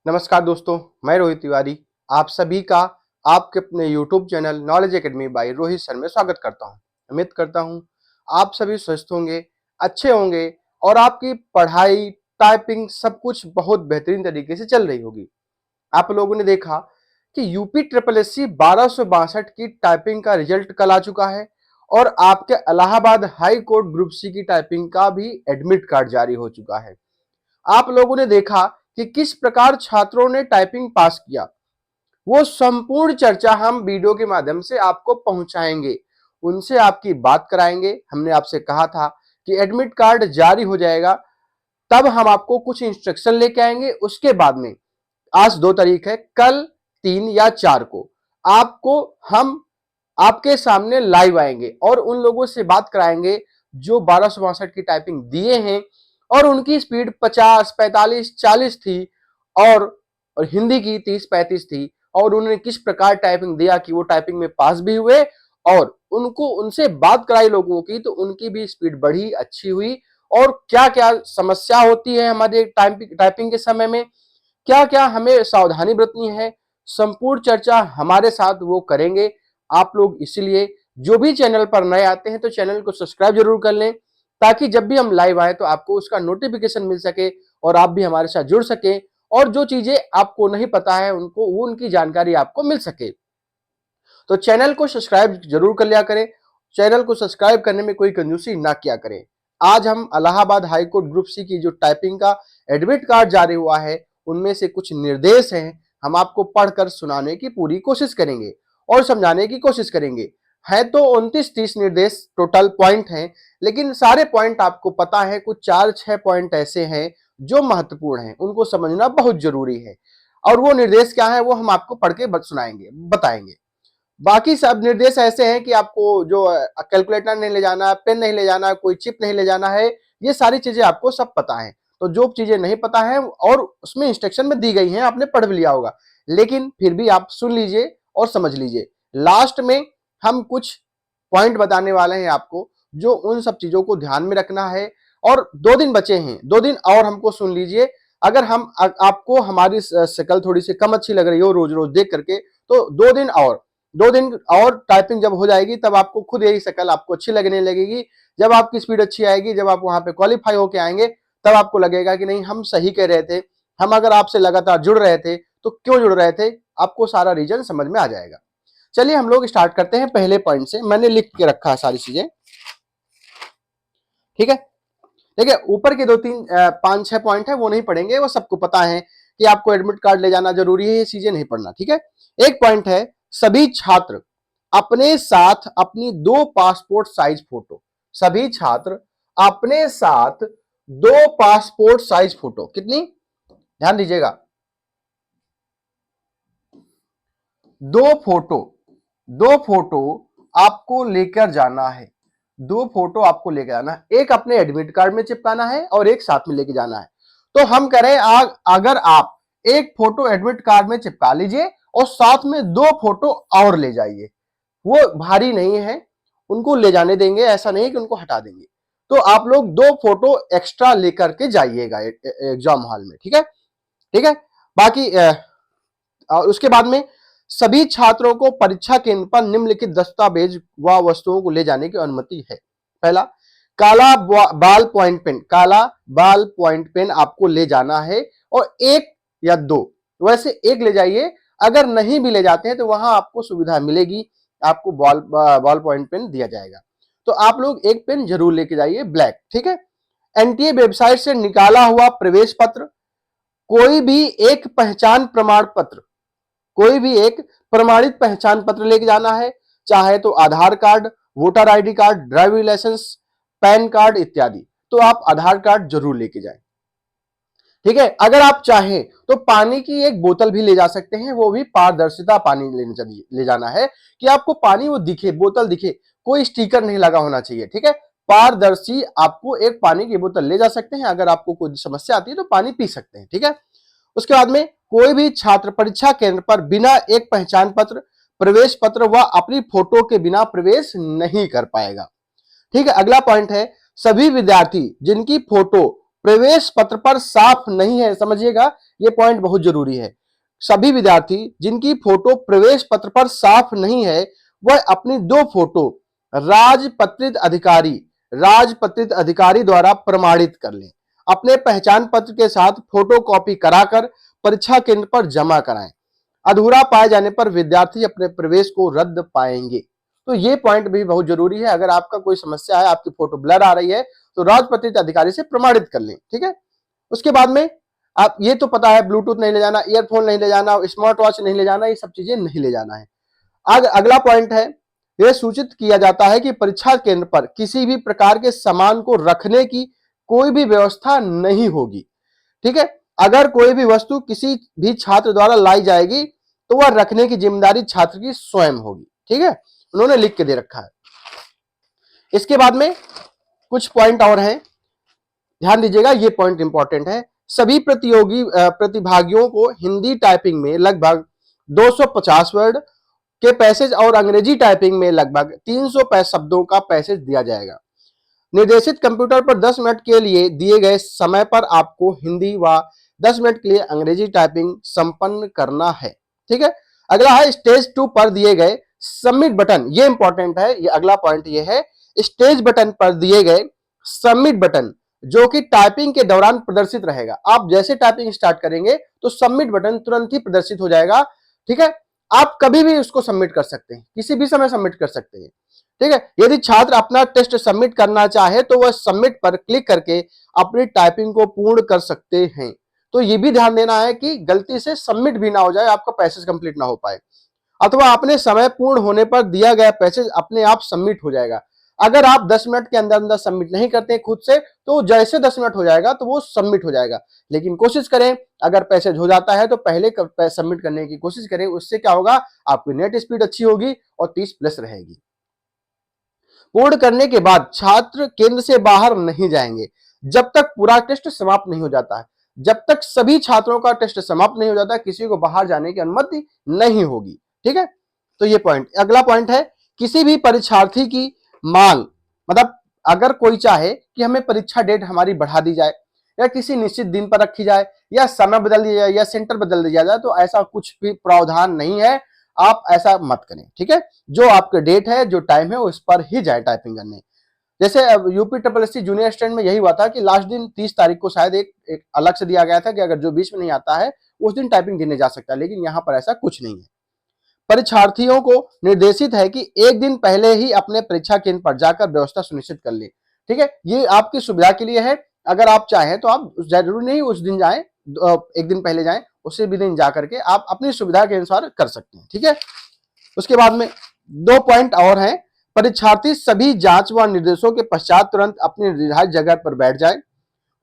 नमस्कार दोस्तों, मैं रोहित तिवारी आप सभी का आपके अपने YouTube channel knowledge academy by Rohit sir में स्वागत करता हूं। उम्मीद करता हूं आप सभी स्वस्थ होंगे, अच्छे होंगे और आपकी पढ़ाई, टाइपिंग सब कुछ बहुत बेहतरीन तरीके से चल रही होगी। आप लोगों ने देखा कि यूपी ट्रिपल एससी 1262 की टाइपिंग का रिजल्ट कल आ चुका है और आपके Allahabad high court group C की टाइपिंग का भी एडमिट कार्ड जारी हो चुका है। आप लोगों ने देखा कि किस प्रकार छात्रों ने टाइपिंग पास किया, वो संपूर्ण चर्चा हम वीडियो के माध्यम से आपको पहुंचाएंगे, उनसे आपकी बात कराएंगे। हमने आपसे कहा था कि एडमिट कार्ड जारी हो जाएगा तब हम आपको कुछ इंस्ट्रक्शन लेके आएंगे। उसके बाद में आज 2 तारीख है, कल 3 या 4 को आपको हम आपके सामने लाइव आएंगे और उन लोगों से बात कराएंगे जो 1262 की टाइपिंग दिए हैं और उनकी स्पीड 50, 45, 40 थी और हिंदी की 30, 35 थी और उन्होंने किस प्रकार टाइपिंग दिया कि वो टाइपिंग में पास भी हुए और उनको उनसे बात कराई लोगों की तो उनकी भी स्पीड बढ़ी, अच्छी हुई। और क्या क्या समस्या होती है हमारे टाइपिंग के समय में, क्या क्या हमें सावधानी बरतनी है, संपूर्ण चर्चा हमारे साथ वो करेंगे। आप लोग इसीलिए जो भी चैनल पर नए आते हैं तो चैनल को सब्सक्राइब जरूर कर लें ताकि जब भी हम लाइव आए तो आपको उसका नोटिफिकेशन मिल सके और आप भी हमारे साथ जुड़ सके और जो चीजें आपको नहीं पता है उनको वो उनकी जानकारी आपको मिल सके। तो चैनल को सब्सक्राइब जरूर कर लिया करें, चैनल को सब्सक्राइब करने में कोई कंजूसी ना किया करें। आज हम इलाहाबाद हाईकोर्ट ग्रुप सी की जो टाइपिंग का एडमिट कार्ड जारी हुआ है उनमें से कुछ निर्देश हैं, हम आपको पढ़कर सुनाने की पूरी कोशिश करेंगे और समझाने की कोशिश करेंगे। है तो 29-30 निर्देश टोटल पॉइंट हैं, लेकिन सारे पॉइंट आपको पता है, कुछ 4-6 पॉइंट ऐसे हैं जो महत्वपूर्ण हैं, उनको समझना बहुत जरूरी है। और वो निर्देश क्या है वो हम आपको पढ़ के सुनाएंगे, बताएंगे। बाकी सब निर्देश ऐसे हैं कि आपको जो कैलकुलेटर नहीं ले जाना, पेन नहीं ले जाना, कोई चिप नहीं ले जाना है, ये सारी चीजें आपको सब पता है। तो जो चीजें नहीं पता है और उसमें इंस्ट्रक्शन में दी गई हैं आपने पढ़ भी लिया होगा, लेकिन फिर भी आप सुन लीजिए और समझ लीजिए। लास्ट में हम कुछ पॉइंट बताने वाले हैं आपको जो उन सब चीजों को ध्यान में रखना है। और 2 दिन बचे हैं, 2 दिन और हमको सुन लीजिए। अगर हम आपको हमारी शक्ल थोड़ी सी कम अच्छी लग रही हो रोज रोज देख करके तो 2 दिन और टाइपिंग जब हो जाएगी तब आपको खुद यही शक्ल आपको अच्छी लगने लगेगी। जब आपकी स्पीड अच्छी आएगी, जब आप वहां पे क्वालिफाई होके आएंगे तब आपको लगेगा कि नहीं हम सही कह रहे थे, हम अगर आपसे लगातार जुड़ रहे थे तो क्यों जुड़ रहे थे, आपको सारा रीजन समझ में आ जाएगा। चलिए हम लोग स्टार्ट करते हैं पहले पॉइंट से। मैंने लिख के रखा है सारी चीजें, ठीक है। देखिए ऊपर के 2-3 5-6 पॉइंट है वो नहीं पढ़ेंगे, वो सबको पता है कि आपको एडमिट कार्ड ले जाना जरूरी है, ये चीजें नहीं पढ़ना, ठीक है। एक पॉइंट है, सभी छात्र अपने साथ अपनी 2 पासपोर्ट साइज फोटो, सभी छात्र अपने साथ 2 पासपोर्ट साइज फोटो, कितनी, ध्यान दीजिएगा, 2 फोटो, 2 फोटो आपको लेकर जाना है, 2 फोटो आपको लेकर जाना है। एक अपने एडमिट कार्ड में चिपकाना है और एक साथ में लेके जाना है। तो हम कह रहे हैं अगर आप एक फोटो एडमिट कार्ड में चिपका लीजिए और साथ में 2 फोटो और ले जाइए, वो भारी नहीं है, उनको ले जाने देंगे, ऐसा नहीं कि उनको हटा देंगे। तो आप लोग 2 फोटो एक्स्ट्रा लेकर के जाइएगा एग्जाम हॉल में, ठीक है, ठीक है। बाकी उसके बाद में सभी छात्रों को परीक्षा केंद्र पर निम्नलिखित दस्तावेज व वस्तुओं को ले जाने की अनुमति है। पहला, काला बाल पॉइंट पेन, काला बाल पॉइंट पेन आपको ले जाना है और 1 या 2, वैसे 1 ले जाइए, अगर नहीं भी ले जाते हैं तो वहां आपको सुविधा मिलेगी, आपको बॉल पॉइंट पेन दिया जाएगा। तो आप लोग 1 पेन जरूर लेके जाइए, ब्लैक, ठीक है। एनटीए वेबसाइट से निकाला हुआ प्रवेश पत्र, कोई भी एक पहचान प्रमाण पत्र, कोई भी एक प्रमाणित पहचान पत्र लेके जाना है, चाहे तो Aadhaar card, voter ID card, driving licence, PAN card इत्यादि। तो आप आधार कार्ड जरूर लेके जाएं, ठीक है। अगर आप चाहें तो पानी की एक बोतल भी ले जा सकते हैं, वो भी पारदर्शिता पानी ले जाना है कि आपको पानी वो दिखे, बोतल दिखे, कोई स्टिकर नहीं लगा होना चाहिए, ठीक है। पारदर्शी आपको एक पानी की बोतल ले जा सकते हैं, अगर आपको कोई समस्या आती है तो पानी पी सकते हैं, ठीक है। उसके बाद में कोई भी छात्र परीक्षा केंद्र पर बिना एक पहचान पत्र, प्रवेश पत्र व अपनी फोटो के बिना प्रवेश नहीं कर पाएगा, ठीक है। अगला पॉइंट है, सभी विद्यार्थी जिनकी फोटो प्रवेश पत्र पर साफ नहीं है, समझिएगा ये पॉइंट बहुत जरूरी है। सभी विद्यार्थी जिनकी फोटो प्रवेश पत्र पर साफ नहीं है वह अपनी 2 फोटो राजपत्रित अधिकारी द्वारा प्रमाणित कर लें। अपने पहचान पत्र के साथ फोटो कॉपी कराकर परीक्षा केंद्र पर जमा कराएं। अधूरा पाए जाने पर विद्यार्थी अपने प्रवेश को रद्द पाएंगे। तो ये पॉइंट भी बहुत जरूरी है। अगर आपका कोई समस्या है, आपकी फोटो ब्लर आ रही है, तो राजपत्रित अधिकारी से प्रमाणित कर लें, ठीक है। उसके बाद में आप ये तो पता है, ब्लूटूथ नहीं ले जाना, ईयरफोन नहीं ले जाना, स्मार्ट वॉच नहीं ले जाना, ये सब चीजें नहीं ले जाना है। अगला पॉइंट है, यह सूचित किया जाता है कि परीक्षा केंद्र पर किसी भी प्रकार के सामान को रखने की कोई भी व्यवस्था नहीं होगी, ठीक है। अगर कोई भी वस्तु किसी भी छात्र द्वारा लाई जाएगी तो वह रखने की जिम्मेदारी छात्र की स्वयं होगी, ठीक है। उन्होंने लिख के दे रखा है। इसके बाद में कुछ पॉइंट और हैं, ध्यान दीजिएगा, ये पॉइंट इंपॉर्टेंट है। सभी प्रतिभागियों को हिंदी टाइपिंग में लगभग 250 वर्ड के पैसेज और अंग्रेजी टाइपिंग में लगभग 300 शब्दों का पैसेज दिया जाएगा। निर्देशित कंप्यूटर पर 10 मिनट के लिए दिए गए समय पर आपको हिंदी व 10 मिनट के लिए अंग्रेजी टाइपिंग संपन्न करना है, ठीक है। अगला है स्टेज 2 पर दिए गए सबमिट बटन, ये इंपॉर्टेंट है। ये अगला पॉइंट ये है, स्टेज बटन पर दिए गए सबमिट बटन जो कि टाइपिंग के दौरान प्रदर्शित रहेगा। आप जैसे टाइपिंग स्टार्ट करेंगे तो सबमिट बटन तुरंत ही प्रदर्शित हो जाएगा, ठीक है। आप कभी भी उसको सबमिट कर सकते हैं, किसी भी समय सबमिट कर सकते हैं, ठीक है। यदि छात्र अपना टेस्ट सबमिट करना चाहे तो वह सबमिट पर क्लिक करके अपनी टाइपिंग को पूर्ण कर सकते हैं। तो ये भी ध्यान देना है कि गलती से सबमिट भी ना हो जाए, आपका पैसेज कंप्लीट ना हो पाए, अथवा अपने समय पूर्ण होने पर दिया गया पैसेज अपने आप सबमिट हो जाएगा। अगर आप 10 मिनट के अंदर अंदर सबमिट नहीं करते खुद से, तो जैसे 10 मिनट हो जाएगा तो वो सबमिट हो जाएगा। लेकिन कोशिश करें, अगर पैसेज हो जाता है तो पहले सबमिट करने की कोशिश करें। उससे क्या होगा, आपकी नेट स्पीड अच्छी होगी और 30+ रहेगी। पूर्ण करने के बाद छात्र केंद्र से बाहर नहीं जाएंगे जब तक पूरा टेस्ट समाप्त नहीं हो जाता है। जब तक सभी छात्रों का टेस्ट समाप्त नहीं हो जाता, किसी को बाहर जाने की अनुमति नहीं होगी, ठीक है। तो ये पॉइंट। अगला पॉइंट है, किसी भी परीक्षार्थी की मांग, मतलब अगर कोई चाहे कि हमें परीक्षा डेट हमारी बढ़ा दी जाए या किसी निश्चित दिन पर रखी जाए या समय बदल दिया जाए या सेंटर बदल दिया जाए, तो ऐसा कुछ भी प्रावधान नहीं है। आप ऐसा मत करें, ठीक है। जो आपके डेट है, जो टाइम है, उस पर ही जाए टाइपिंग करने। जैसे यूपी जूनियर स्टैंड में यही हुआ था कि लास्ट दिन 30 तारीख को शायद एक अलग से दिया गया था कि अगर जो बीच में नहीं आता है उस दिन टाइपिंग देने जा सकता है, लेकिन यहाँ पर ऐसा कुछ नहीं है। परीक्षार्थियों को निर्देशित है कि एक दिन पहले ही अपने परीक्षा केंद्र पर जाकर व्यवस्था सुनिश्चित कर ले, ठीक है। ये आपकी सुविधा के लिए है। अगर आप चाहें तो आप जरूरी नहीं उस दिन जाएं, एक दिन पहले जाएं, उसी भी दिन जाकर के आप अपनी सुविधा के अनुसार कर सकते हैं, ठीक है। उसके बाद में 2 पॉइंट और हैं। परीक्षार्थी सभी जांच व निर्देशों के पश्चात तुरंत अपनी निर्धारित जगह पर बैठ जाए।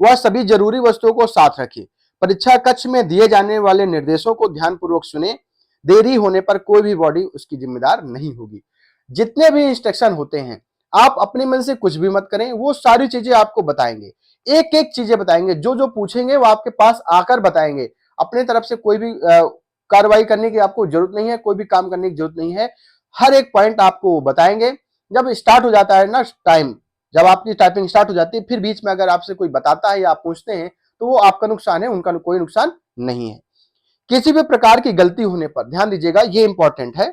वह सभी जरूरी वस्तुओं को साथ रखे। परीक्षा कक्ष में दिए जाने वाले निर्देशों को ध्यानपूर्वक सुने। देरी होने पर कोई भी बॉडी उसकी जिम्मेदार नहीं होगी। जितने भी इंस्ट्रक्शन होते हैं, आप अपने मन से कुछ भी मत करें, वो सारी चीजें आपको बताएंगे, एक एक चीजें बताएंगे। जो जो पूछेंगे वो आपके पास आकर बताएंगे। अपने तरफ से कोई भी कार्रवाई करने की आपको जरूरत नहीं है, कोई भी काम करने की जरूरत नहीं है। हर एक पॉइंट आपको बताएंगे। जब स्टार्ट हो जाता है ना टाइम, जब आपकी टाइपिंग स्टार्ट हो जाती है, फिर बीच में अगर आपसे कोई बताता है या आप पूछते हैं, तो वो आपका नुकसान है, उनका कोई नुकसान नहीं है। किसी भी प्रकार की गलती होने पर, ध्यान दीजिएगा ये इंपॉर्टेंट है,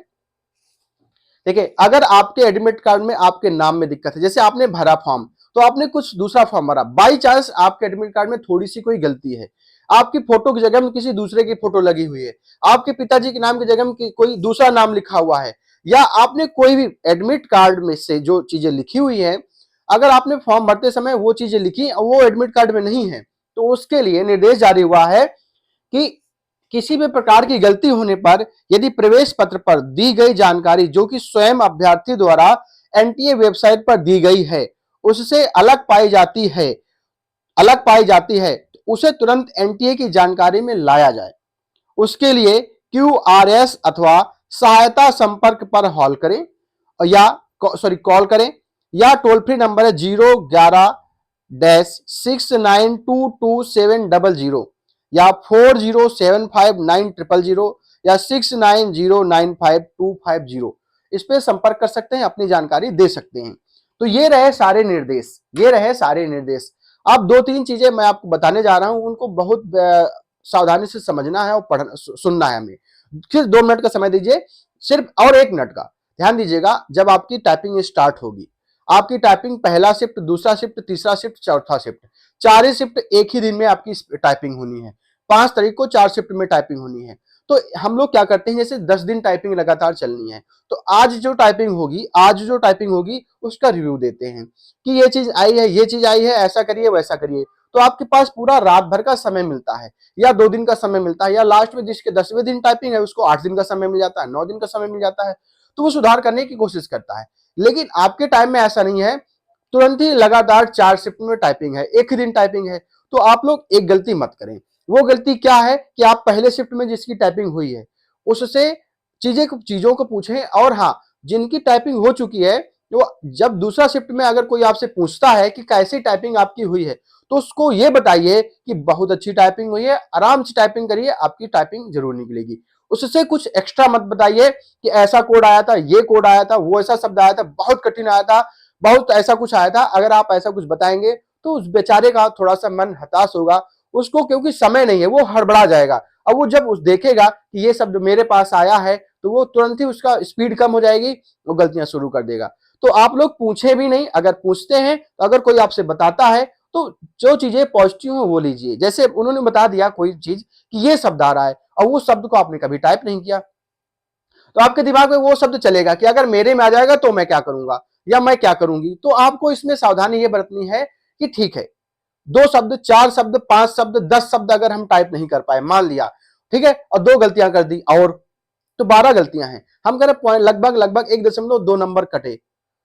देखिए, अगर आपके एडमिट कार्ड में आपके नाम में दिक्कत है, जैसे आपने भरा फॉर्म तो आपने कुछ दूसरा फॉर्म भरा, बाई चांस आपके एडमिट कार्ड में थोड़ी सी कोई गलती है, आपकी फोटो की जगह में किसी दूसरे की फोटो लगी हुई है, आपके पिताजी के नाम की जगह में कोई दूसरा नाम लिखा हुआ है, या आपने कोई भी एडमिट कार्ड में से जो चीजें लिखी हुई है, अगर आपने फॉर्म भरते समय वो चीजें लिखी वो एडमिट कार्ड में नहीं है, तो उसके लिए निर्देश जारी हुआ है कि किसी भी प्रकार की गलती होने पर यदि प्रवेश पत्र पर दी गई जानकारी जो कि स्वयं अभ्यर्थी द्वारा एनटीए वेबसाइट पर दी गई है उससे अलग पाई जाती है तो उसे तुरंत एनटीए की जानकारी में लाया जाए। उसके लिए क्यूआरएस अथवा सहायता संपर्क पर कॉल करें या टोल फ्री नंबर है 011-69227000 या 40759000 या 69095250, इस पे संपर्क कर सकते हैं, अपनी जानकारी दे सकते हैं। तो ये रहे सारे निर्देश। आप 2-3 चीजें मैं आपको बताने जा रहा हूं, उनको बहुत सावधानी से समझना है और पढ़ना सुनना है हमें। सिर्फ 2 मिनट का समय दीजिए, सिर्फ, और 1 मिनट का ध्यान दीजिएगा। जब आपकी टाइपिंग स्टार्ट होगी, आपकी टाइपिंग पहला शिफ्ट, दूसरा शिफ्ट, तीसरा शिफ्ट, चौथा शिफ्ट, 4 ही शिफ्ट एक ही दिन में आपकी टाइपिंग होनी है। 5 तारीख को 4 शिफ्ट में टाइपिंग होनी है। तो हम लोग क्या करते हैं, जैसे 10 दिन टाइपिंग लगातार चलनी है, तो आज जो टाइपिंग होगी उसका रिव्यू देते हैं कि ये चीज आई है, ये चीज आई है, ऐसा करिए, वैसा करिए। तो आपके पास पूरा रात भर का समय मिलता है, या 2 दिन का समय मिलता है, या लास्ट में जिसके 10वें दिन टाइपिंग है उसको 8 दिन का समय मिल जाता है, 9 दिन का समय मिल जाता है। तो वो सुधार करने की कोशिश करता है। लेकिन आपके टाइम में ऐसा नहीं है, तुरंत ही लगातार 4 शिफ्ट में टाइपिंग है, एक ही दिन टाइपिंग है। तो आप लोग एक गलती मत करें। वो गलती क्या है कि आप पहले शिफ्ट में जिसकी टाइपिंग हुई है उससे चीजों को पूछें, और हाँ, जिनकी टाइपिंग हो चुकी है, वो जब दूसरा शिफ्ट में अगर कोई आपसे पूछता है कि कैसी टाइपिंग आपकी हुई है, तो उसको ये बताइए कि बहुत अच्छी टाइपिंग हुई है, आराम से टाइपिंग करिए, आपकी टाइपिंग जरूर निकलेगी। उससे कुछ एक्स्ट्रा मत बताइए कि ऐसा कोड आया था, ये कोड आया था, वो ऐसा शब्द आया था, बहुत कठिन आया था, बहुत ऐसा कुछ आया था। अगर आप ऐसा कुछ बताएंगे तो उस बेचारे का थोड़ा सा मन हताश होगा, उसको क्योंकि समय नहीं है, वो हड़बड़ा जाएगा। अब वो जब उस देखेगा कि ये शब्द मेरे पास आया है, तो वो तुरंत ही उसका स्पीड कम हो जाएगी, वो गलतियां शुरू कर देगा। तो आप लोग पूछे भी नहीं, अगर पूछते हैं तो अगर कोई आपसे बताता है तो जो चीजें पॉजिटिव हो वो लीजिए। जैसे उन्होंने बता दिया कोई चीज कि ये शब्द आ रहा है, और वो शब्द को आपने कभी टाइप नहीं किया, तो आपके दिमाग में वो शब्द चलेगा कि अगर मेरे में आ जाएगा तो मैं क्या करूंगा, या मैं क्या करूंगी। तो आपको इसमें सावधानी ये बरतनी है कि ठीक है, 2 शब्द, 4 शब्द, 5 शब्द, 10 शब्द अगर हम टाइप नहीं कर पाए, मान लिया, ठीक है, और 2 गलतियां कर दी, और तो 12 गलतियां हैं। हम कह रहे पॉइंट लगभग लगभग 1.2 नंबर कटे,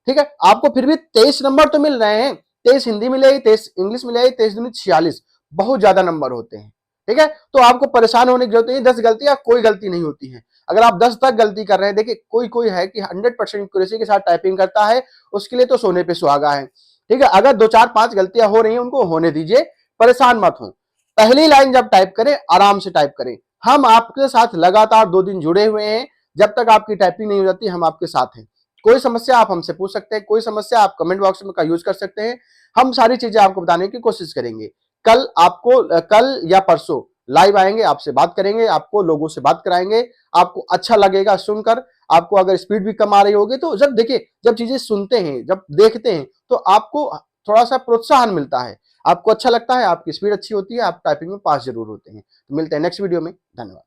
ठीक है। आपको फिर भी 23 नंबर तो मिल रहे हैं। 23 हिंदी मिलेगी, 23 इंग्लिश मिलेगी, 23 दूनी 46, बहुत ज्यादा नंबर होते हैं, ठीक है। तो आपको परेशान होने की जरूरत नहीं, 10 गलतियां कोई गलती नहीं होती है। अगर आप 10 तक गलती कर रहे हैं, देखिए कोई कोई है कि 100% एक्यूरेसी के साथ टाइपिंग करता है, उसके लिए तो सोने पे सुहागा है, ठीक है। अगर 2 4 5 गलतियां हो रही हैं, उनको होने दीजिए, परेशान मत हो। पहली लाइन जब टाइप करें, आराम से टाइप करें। हम आपके साथ लगातार 2 दिन जुड़े हुए हैं, जब तक आपकी टाइपिंग नहीं हो जाती हम आपके साथ हैं। कोई समस्या आप हमसे पूछ सकते हैं, कोई समस्या आप कमेंट बॉक्स में का यूज कर सकते हैं। हम सारी चीजें आपको बताने की कोशिश करेंगे। कल या परसों लाइव आएंगे, आपसे बात करेंगे, आपको लोगों से बात कराएंगे, आपको अच्छा लगेगा सुनकर। आपको अगर स्पीड भी कम आ रही होगी, तो जब देखिए, जब चीजें सुनते हैं, जब देखते हैं, तो आपको थोड़ा सा प्रोत्साहन मिलता है, आपको अच्छा लगता है, आपकी स्पीड अच्छी होती है, आप टाइपिंग में पास जरूर होते हैं। तो मिलते हैं नेक्स्ट वीडियो में, धन्यवाद।